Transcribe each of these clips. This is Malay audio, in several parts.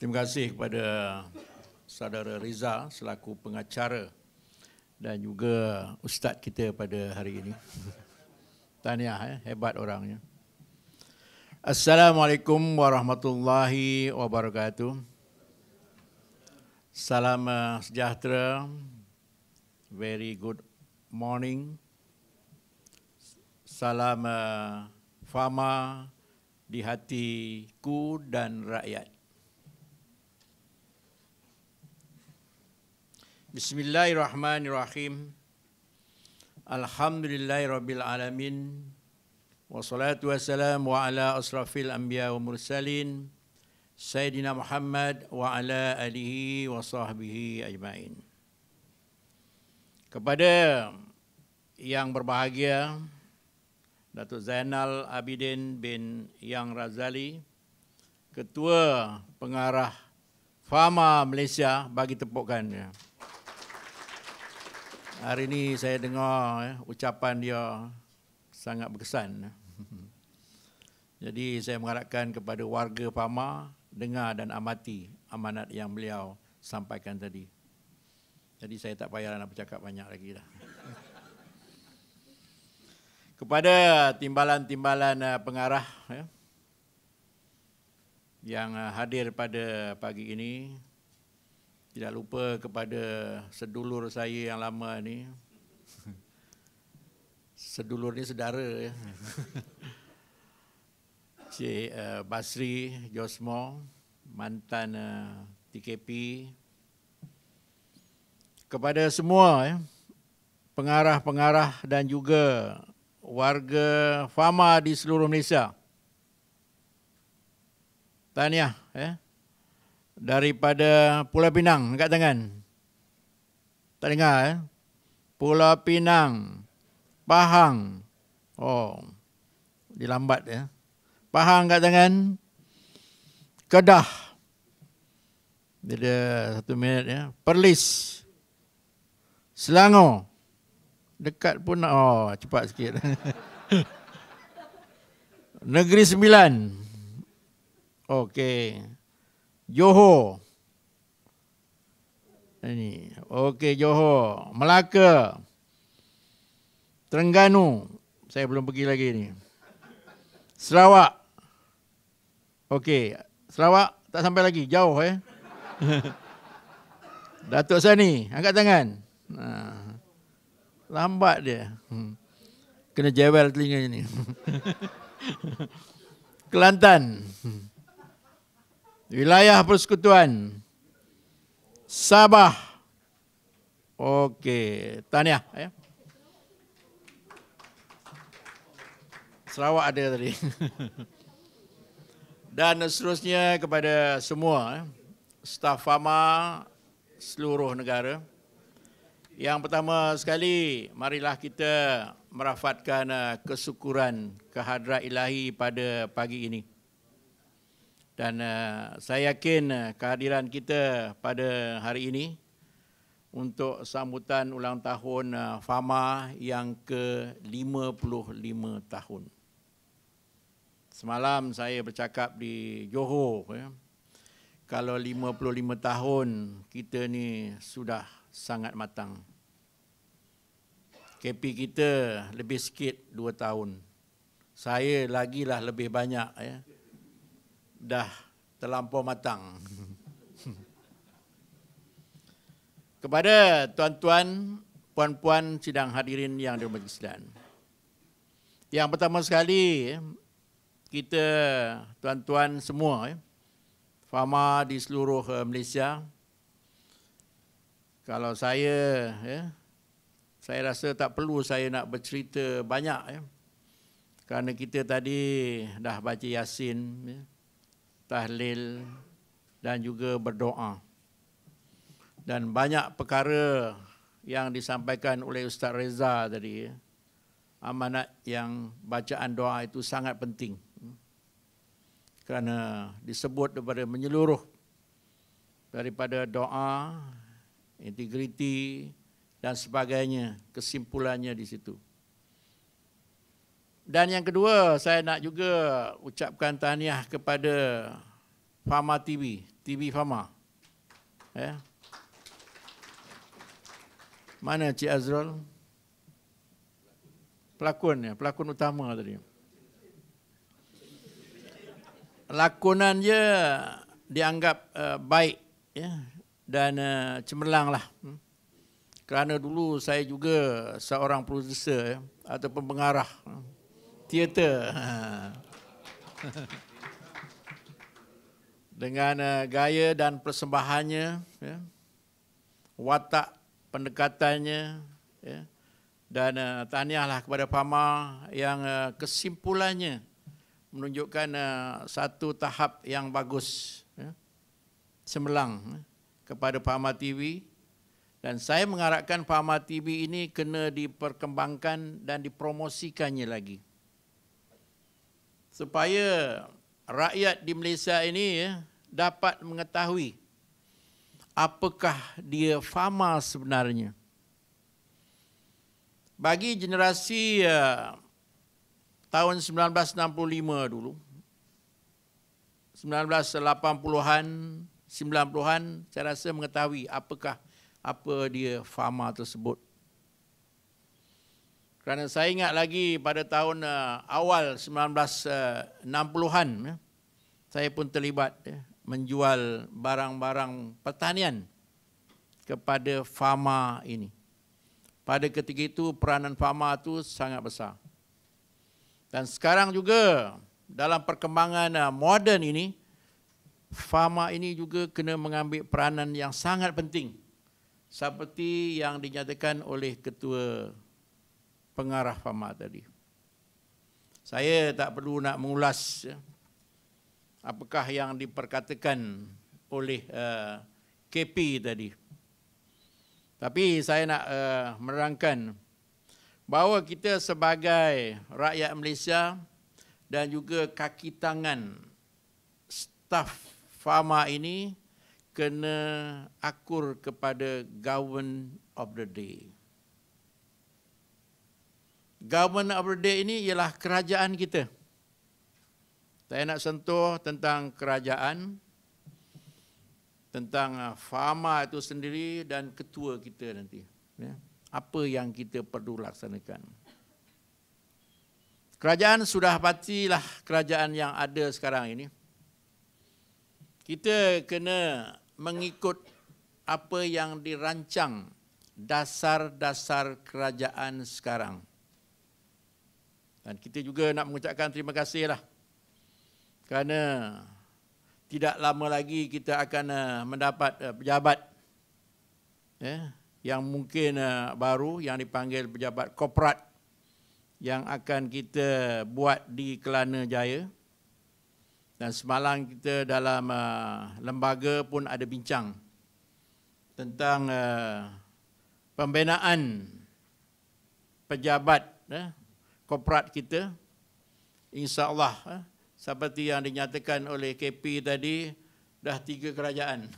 Terima kasih kepada saudara Riza selaku pengacara dan juga ustaz kita pada hari ini. Tahniah, hebat orangnya. Assalamualaikum warahmatullahi wabarakatuh. Salam sejahtera. Very good morning. Salam fama di hatiku dan rakyat. Bismillahirrahmanirrahim. Alhamdulillahirabbil alamin. Wassalatu wassalamu ala asrafil anbiya wa mursalin Sayyidina Muhammad wa ala alihi wa sahbihi ajmain. Kepada yang berbahagia Datuk Zainal Abidin bin Yang Razali, Ketua Pengarah Fama Malaysia, bagi tepukan. Hari ini saya dengar ucapan dia sangat berkesan. Jadi saya mengharapkan kepada warga Fama dengar dan amati amanat yang beliau sampaikan tadi. Jadi saya tak payah nak bercakap banyak lagi dah. Kepada timbalan-timbalan pengarah yang hadir pada pagi ini, tidak lupa kepada sedulur saya yang lama ni. Sedulur ni saudara. Cik Basri Josmo, mantan TKP. Kepada semua pengarah-pengarah dan juga warga Fama di seluruh Malaysia. Tahniah daripada Pulau Pinang, angkat tangan. Tak dengar Pulau Pinang, Pahang. Oh, dilambat Pahang, angkat tangan. Kedah. Dia ada 1 minit Perlis. Selangor. Dekat pun cepat sikit. Negeri Sembilan. Okey. Johor. Ini. Okey, Johor. Melaka. Terengganu. Saya belum pergi lagi ni. Sarawak. Okey. Sarawak tak sampai lagi. Jauh Datuk Sani. Angkat tangan. Lambat dia. Kena jewel telinganya ni. Kelantan. Wilayah Persekutuan. Sabah. Okey, tahniah Sarawak ada tadi. Dan seterusnya kepada semua staf Fama seluruh negara. Yang pertama sekali, marilah kita merafatkan kesyukuran kehadrat ilahi pada pagi ini. Dan saya yakin kehadiran kita pada hari ini untuk sambutan ulang tahun Fama yang ke-55 tahun. Semalam saya bercakap di Johor. Kalau 55 tahun, kita ni sudah sangat matang. KP kita lebih sikit 2 tahun. Saya lagilah lebih banyak dah terlampau matang. Kepada tuan-tuan, puan-puan sidang hadirin yang dirahmati sekalian. Yang pertama sekali, kita tuan-tuan semua Fama di seluruh Malaysia. Kalau saya rasa tak perlu saya nak bercerita banyak kerana kita tadi dah baca Yasin, tahlil dan juga berdoa. Dan banyak perkara yang disampaikan oleh Ustaz Reza tadi. Amanat yang bacaan doa itu sangat penting. Kerana disebut daripada menyeluruh daripada doa, integriti dan sebagainya, kesimpulannya di situ. Dan yang kedua, saya nak juga ucapkan tahniah kepada Fama TV, TV Fama. Ya. Mana Cik Azrul? Pelakon ya, pelakon utama tadi. Lakonan dia dianggap baik ya, dan cemerlang lah. Kerana dulu saya juga seorang producer ya, ataupun pengarah teater. Dengan gaya dan persembahannya, ya, watak pendekatannya, ya, dan tahniahlah kepada Fama yang kesimpulannya menunjukkan satu tahap yang bagus, ya, cemerlang kepada Fama TV. Dan saya mengharapkan Fama TV ini kena diperkembangkan dan dipromosikannya lagi. Supaya rakyat di Malaysia ini ya, dapat mengetahui apakah dia Fama sebenarnya. Bagi generasi tahun 1965 dulu, 1980-an, 90-an, saya rasa mengetahui apa dia Fama tersebut. Kerana saya ingat lagi pada tahun awal 1960-an, ya, saya pun terlibat ya, menjual barang-barang pertanian kepada Fama ini. Pada ketika itu peranan Fama itu sangat besar. Dan sekarang juga dalam perkembangan moden ini, Fama ini juga kena mengambil peranan yang sangat penting. Seperti yang dinyatakan oleh Ketua Pengarah Fama tadi. Saya tak perlu nak mengulas ya, apakah yang diperkatakan oleh KP tadi. Tapi saya nak menerangkan bahawa kita sebagai rakyat Malaysia dan juga kaki tangan staf Fama ini kena akur kepada Government of the Day. Government of the Day ini ialah kerajaan kita. Saya nak sentuh tentang kerajaan, tentang Fama itu sendiri dan ketua kita nanti. Ya. Apa yang kita perlu laksanakan. Kerajaan sudah pastilah kerajaan yang ada sekarang ini. Kita kena mengikut apa yang dirancang dasar-dasar kerajaan sekarang. Dan kita juga nak mengucapkan terima kasihlah kerana tidak lama lagi kita akan mendapat pejabat ya, yang mungkin baru yang dipanggil pejabat korporat yang akan kita buat di Kelana Jaya. Dan semalam kita dalam lembaga pun ada bincang tentang pembinaan pejabat korporat kita. InsyaAllah seperti yang dinyatakan oleh KP tadi, dah 3 kerajaan.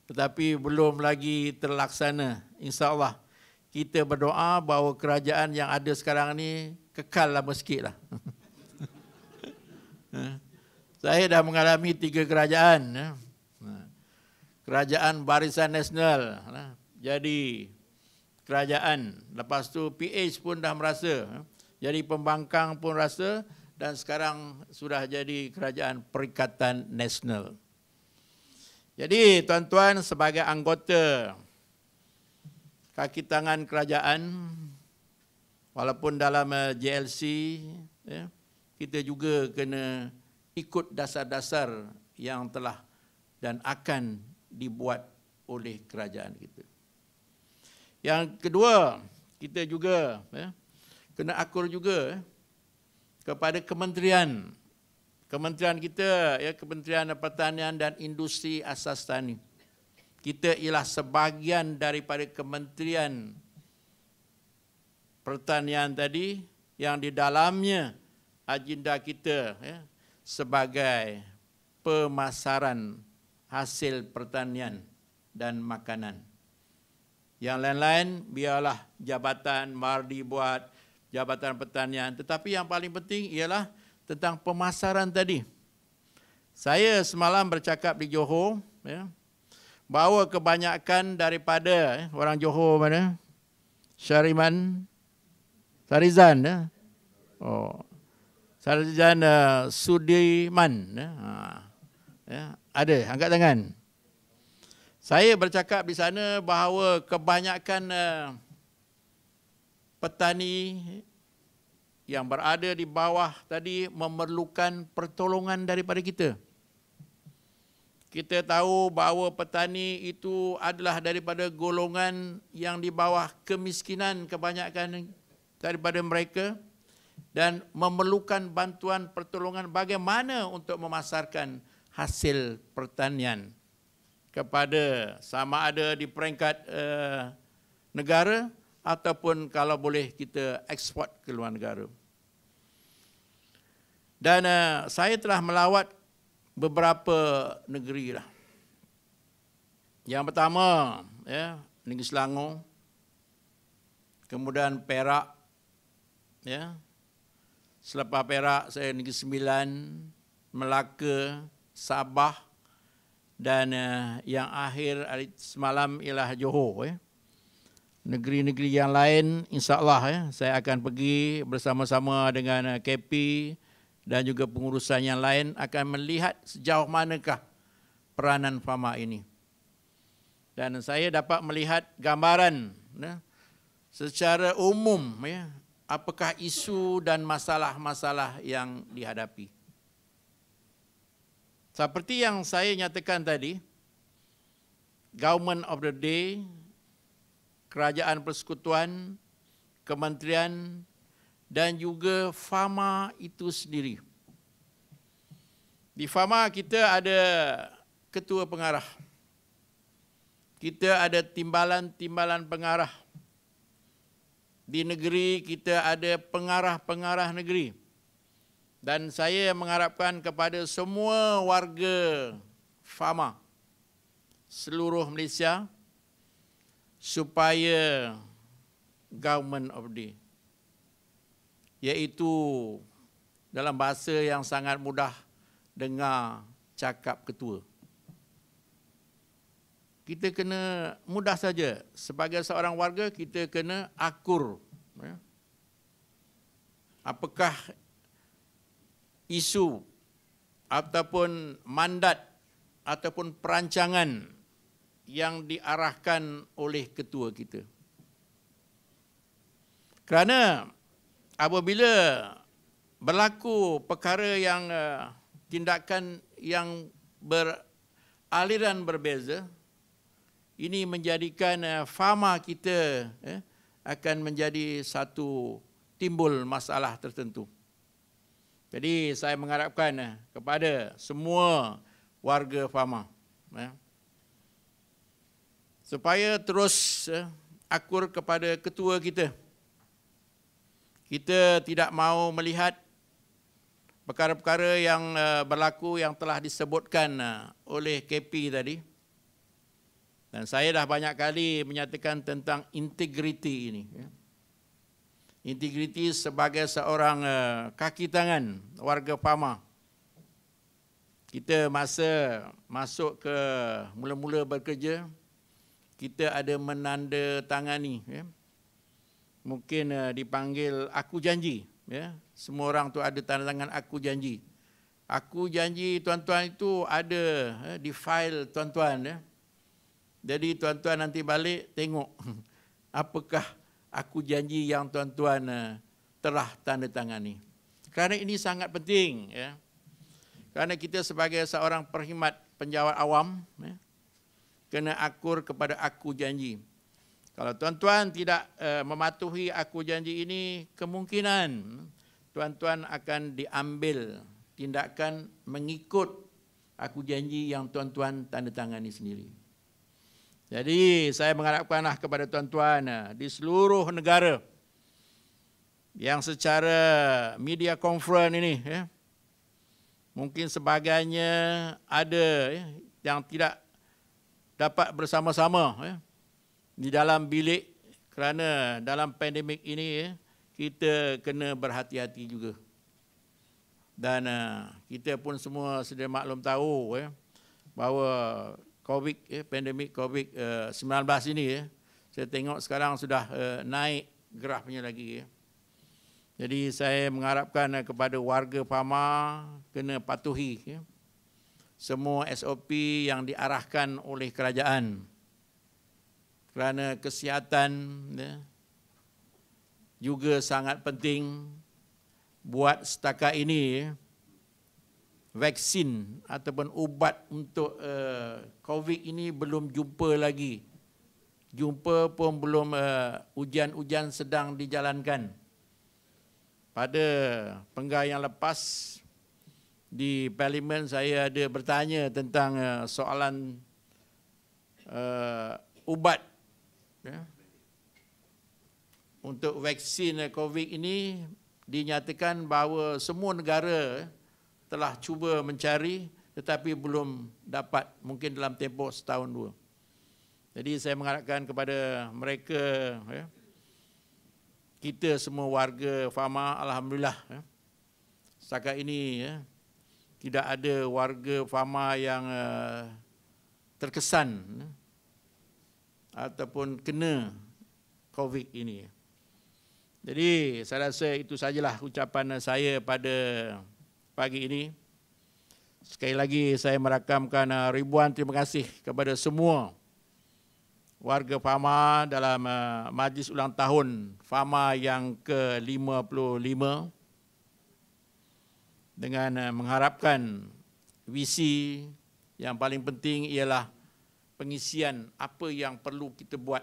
Tetapi belum lagi terlaksana. InsyaAllah kita berdoa bahawa kerajaan yang ada sekarang ni kekal lama sikit lah. Saya dah mengalami 3 kerajaan. Kerajaan Barisan Nasional jadi kerajaan. Lepas tu PH pun dah merasa. Jadi pembangkang pun rasa. Dan sekarang sudah jadi kerajaan Perikatan Nasional. Jadi tuan-tuan sebagai anggota kaki tangan kerajaan, walaupun dalam JLC, ya, kita juga kena ikut dasar-dasar yang telah dan akan dibuat oleh kerajaan kita. Yang kedua, kita juga kena akur juga kepada kementerian. Kementerian kita, Kementerian Pertanian dan Industri Asas Tani. Kita ialah sebahagian daripada Kementerian Pertanian tadi yang di dalamnya agenda kita sebagai pemasaran hasil pertanian dan makanan. Yang lain-lain biarlah jabatan Mardi buat, jabatan pertanian. Tetapi yang paling penting ialah tentang pemasaran tadi. Saya semalam bercakap di Johor, ya, bahawa kebanyakan daripada orang Johor mana? Syariman, Sarizan, ya. Oh, Sarizan Sudirman, ya. Ya, ada, angkat tangan. Saya bercakap di sana bahawa kebanyakan petani yang berada di bawah tadi memerlukan pertolongan daripada kita. Kita tahu bahawa petani itu adalah daripada golongan yang di bawah kemiskinan kebanyakan daripada mereka dan memerlukan bantuan pertolongan bagaimana untuk memasarkan hasil pertanian kepada sama ada di peringkat negara ataupun kalau boleh kita ekspor ke luar negara. Dan saya telah melawat beberapa negeri lah. Yang pertama, ya, Negeri Selangor, kemudian Perak, ya. Selepas Perak saya Negeri Sembilan, Melaka, Sabah, dan yang akhir hari semalam ialah Johor, ya. Negeri-negeri yang lain insya-Allah, ya, saya akan pergi bersama-sama dengan KP dan juga pengurusan yang lain akan melihat sejauh manakah peranan Fama ini. Dan saya dapat melihat gambaran, ya, secara umum, ya, apakah isu dan masalah-masalah yang dihadapi. Seperti yang saya nyatakan tadi, Government of the Day, Kerajaan Persekutuan, Kementerian, dan juga Fama itu sendiri. Di Fama kita ada ketua pengarah. Kita ada timbalan-timbalan pengarah. Di negeri kita ada pengarah-pengarah negeri. Dan saya mengharapkan kepada semua warga Fama, seluruh Malaysia, supaya Government of the Day, iaitu dalam bahasa yang sangat mudah dengar cakap ketua. Kita kena mudah saja, sebagai seorang warga kita kena akur. Ya. Apakah isu ataupun mandat ataupun perancangan yang diarahkan oleh ketua kita. Kerana apabila berlaku perkara yang tindakan yang beraliran berbeza, ini menjadikan Fama kita akan menjadi satu timbul masalah tertentu. Jadi saya mengharapkan kepada semua warga Fama, supaya terus akur kepada ketua kita. Kita tidak mahu melihat perkara-perkara yang berlaku yang telah disebutkan oleh KP tadi. Dan saya dah banyak kali menyatakan tentang integriti ini. Integriti sebagai seorang kaki tangan warga Fama. Kita masa masuk ke mula-mula bekerja, kita ada menandatangani, ya. Mungkin dipanggil aku janji, ya. Semua orang tu ada tanda tangan aku janji. Aku janji tuan-tuan itu ada di fail tuan-tuan, ya. Jadi tuan-tuan nanti balik tengok apakah aku janji yang tuan-tuan telah tanda tangani. Kerana ini sangat penting, ya. Kerana kita sebagai seorang perkhidmat penjawat awam, ya, kena akur kepada aku janji. Kalau tuan-tuan tidak mematuhi aku janji ini, kemungkinan tuan-tuan akan diambil tindakan mengikut aku janji yang tuan-tuan tanda tangani sendiri. Jadi saya mengharapkanlah kepada tuan-tuan di seluruh negara yang secara media conference ini, ya, mungkin sebagainya ada, ya, yang tidak dapat bersama-sama, ya, di dalam bilik kerana dalam pandemik ini, ya, kita kena berhati-hati juga. Dan kita pun semua sedia maklum tahu bahawa pandemik COVID-19 ini saya tengok sekarang sudah naik grafnya lagi. Jadi saya mengharapkan kepada warga Fama kena patuhi semua SOP yang diarahkan oleh kerajaan. Kerana kesihatan juga sangat penting. Buat setakat ini, vaksin ataupun ubat untuk COVID ini belum jumpa lagi. Jumpa pun belum, ujian-ujian sedang dijalankan. Pada penggal yang lepas di Parlimen saya ada bertanya tentang soalan ubat untuk vaksin COVID ini. Dinyatakan bahawa semua negara telah cuba mencari tetapi belum dapat, mungkin dalam tempoh setahun dua. Jadi saya mengharapkan kepada mereka, kita semua warga Fama, alhamdulillah setakat ini tidak ada warga Fama yang terkesan ataupun kena COVID ini. Jadi saya rasa itu sajalah ucapan saya pada pagi ini. Sekali lagi saya merakamkan ribuan terima kasih kepada semua warga Fama dalam majlis ulang tahun Fama yang ke-55 dengan mengharapkan visi yang paling penting ialah pengisian apa yang perlu kita buat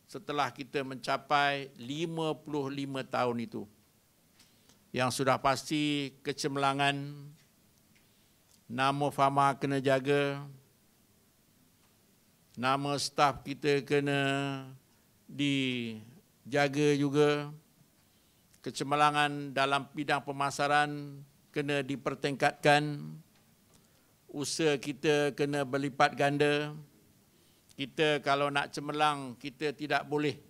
setelah kita mencapai 55 tahun itu. Yang sudah pasti kecemerlangan, nama Fama kena jaga, nama staf kita kena dijaga juga, kecemerlangan dalam bidang pemasaran kena dipertingkatkan, usaha kita kena berlipat ganda. Kita kalau nak cemerlang, kita tidak boleh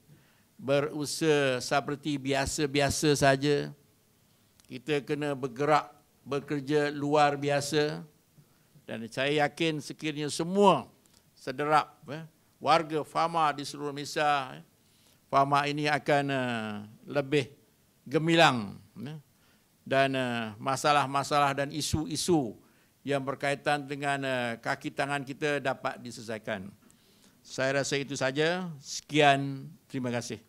berusaha seperti biasa-biasa saja. Kita kena bergerak, bekerja luar biasa. Dan saya yakin sekiranya semua sederap warga Fama di seluruh Malaysia, Fama ini akan lebih gemilang. Dan masalah-masalah dan isu-isu yang berkaitan dengan kaki tangan kita dapat diselesaikan. Saya rasa itu saja. Sekian, terima kasih.